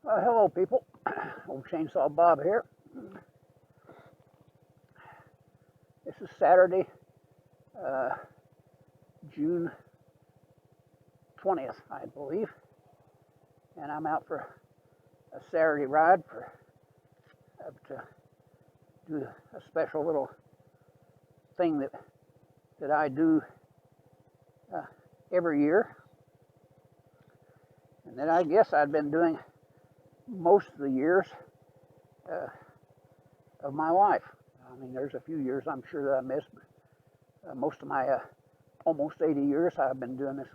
Hello, people. Old Chainsawbob here. This is Saturday, June 20th, I believe, and I'm out for a Saturday ride to do a special little thing that I do every year, and that I guess I've been doing most of the years of my life. I mean, there's a few years I'm sure that I missed. Most of my almost 80 years I've been doing this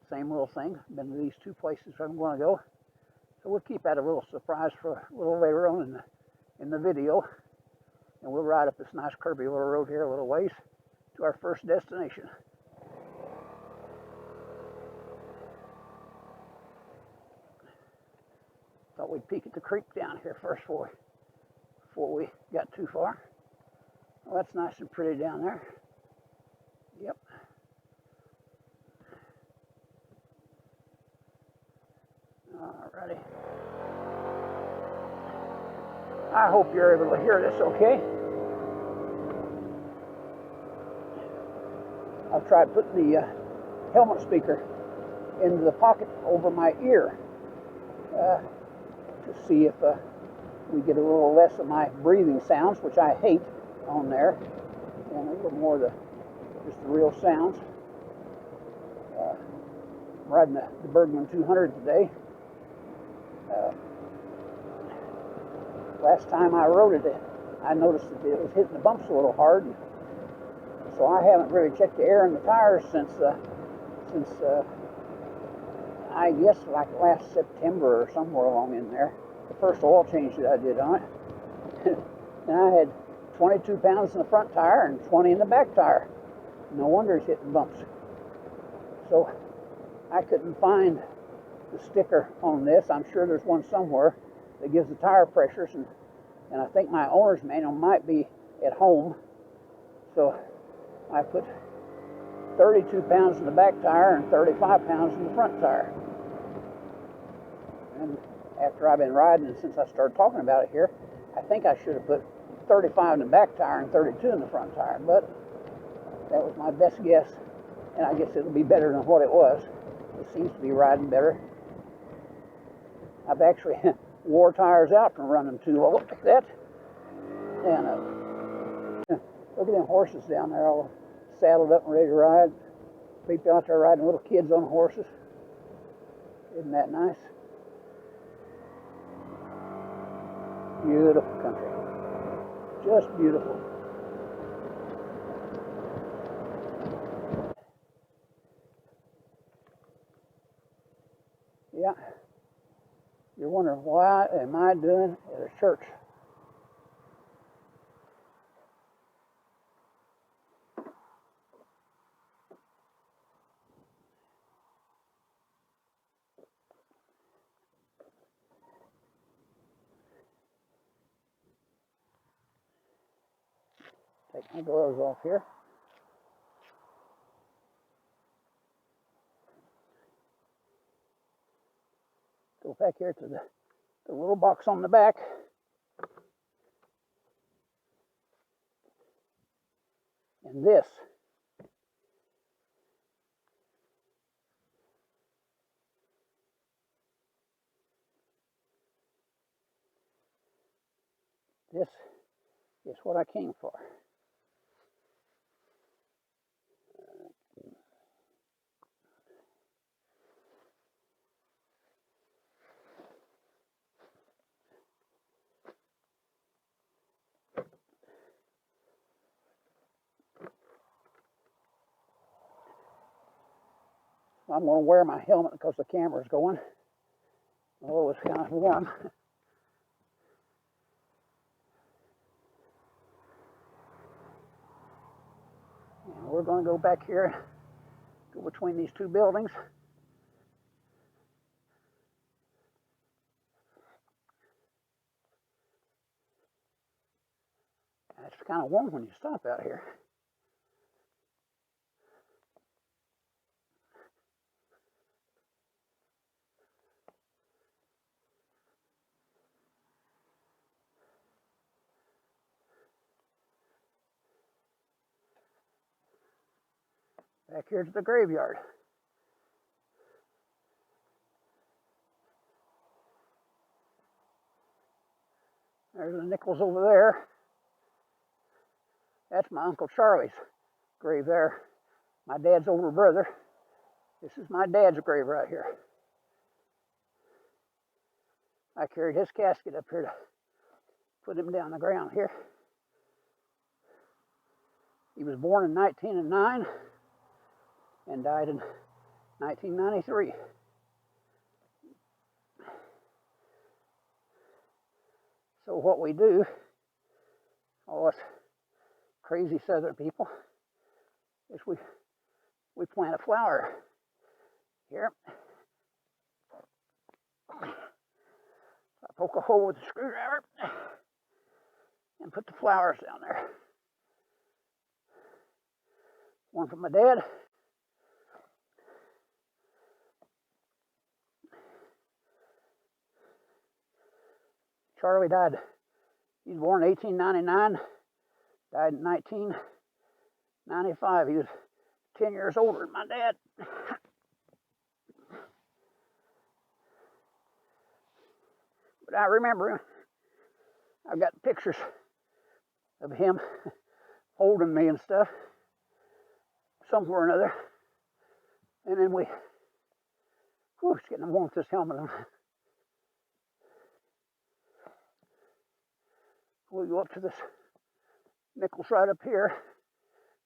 same little thing. I've been to these two places I'm going to go. So we'll keep that a little surprise for a little later on in the video. And we'll ride up this nice curvy little road here a little ways to our first destination. Thought we'd peek at the creek down here first before we got too far. Well, that's nice and pretty down there. Yep. Alrighty. I hope you're able to hear this okay. I've tried putting the helmet speaker into the pocket over my ear to see if we get a little less of my breathing sounds, which I hate on there, and a little more of just the real sounds. I'm riding the Bergman 200 today. Last time I rode it, I noticed that it was hitting the bumps a little hard, so I haven't really checked the air in the tires since I guess like last September or somewhere along in there, the first oil change that I did on it. And I had 22 pounds in the front tire and 20 in the back tire. No wonder it's hitting bumps. So I couldn't find the sticker on this. I'm sure there's one somewhere that gives the tire pressures, and I think my owner's manual might be at home. So I put 32 pounds in the back tire and 35 pounds in the front tire. And after I've been riding, and since I started talking about it here, I think I should have put 35 in the back tire and 32 in the front tire, but that was my best guess, and I guess it'll be better than what it was. It seems to be riding better. I've actually wore tires out from running too low like that. And look at them horses down there all saddled up and ready to ride. People out there riding little kids on horses. Isn't that nice? Beautiful country. Just beautiful. Yeah. You're wondering, why am I doing at a church? Take my gloves off here. Go back here to the little box on the back. And this is what I came for. I'm going to wear my helmet because the camera's going. Oh, it's kind of warm. And we're going to go back here, go between these two buildings. And it's kind of warm when you stop out here. Back here to the graveyard. There's the Nichols over there. That's my Uncle Charlie's grave there. My dad's older brother. This is my dad's grave right here. I carried his casket up here to put him down the ground here. He was born in 1909 and died in 1993. So what we do, all us crazy Southern people, is we plant a flower here. I poke a hole with a screwdriver and put the flowers down there. One for my dad. Charlie died. He was born in 1899, died in 1995. He was 10 years older than my dad. But I remember him. I've got pictures of him holding me and stuff, somewhere or another. And then it's getting warm with this helmet on. We go up to this Nichols right up here,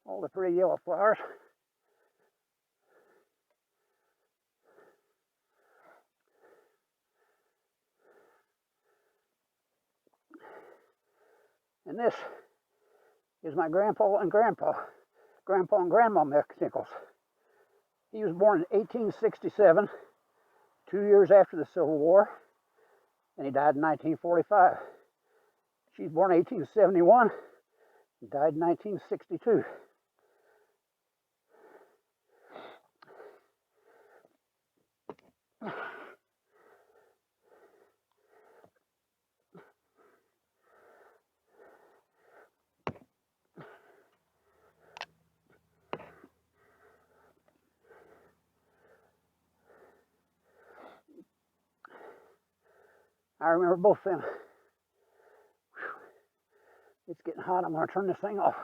all the pretty yellow flowers. And this is my grandpa and grandma Nichols. He was born in 1867, 2 years after the Civil War, and he died in 1945. She was born in 1871 and died in 1962. I remember both of them. It's getting hot. I'm going to turn this thing off.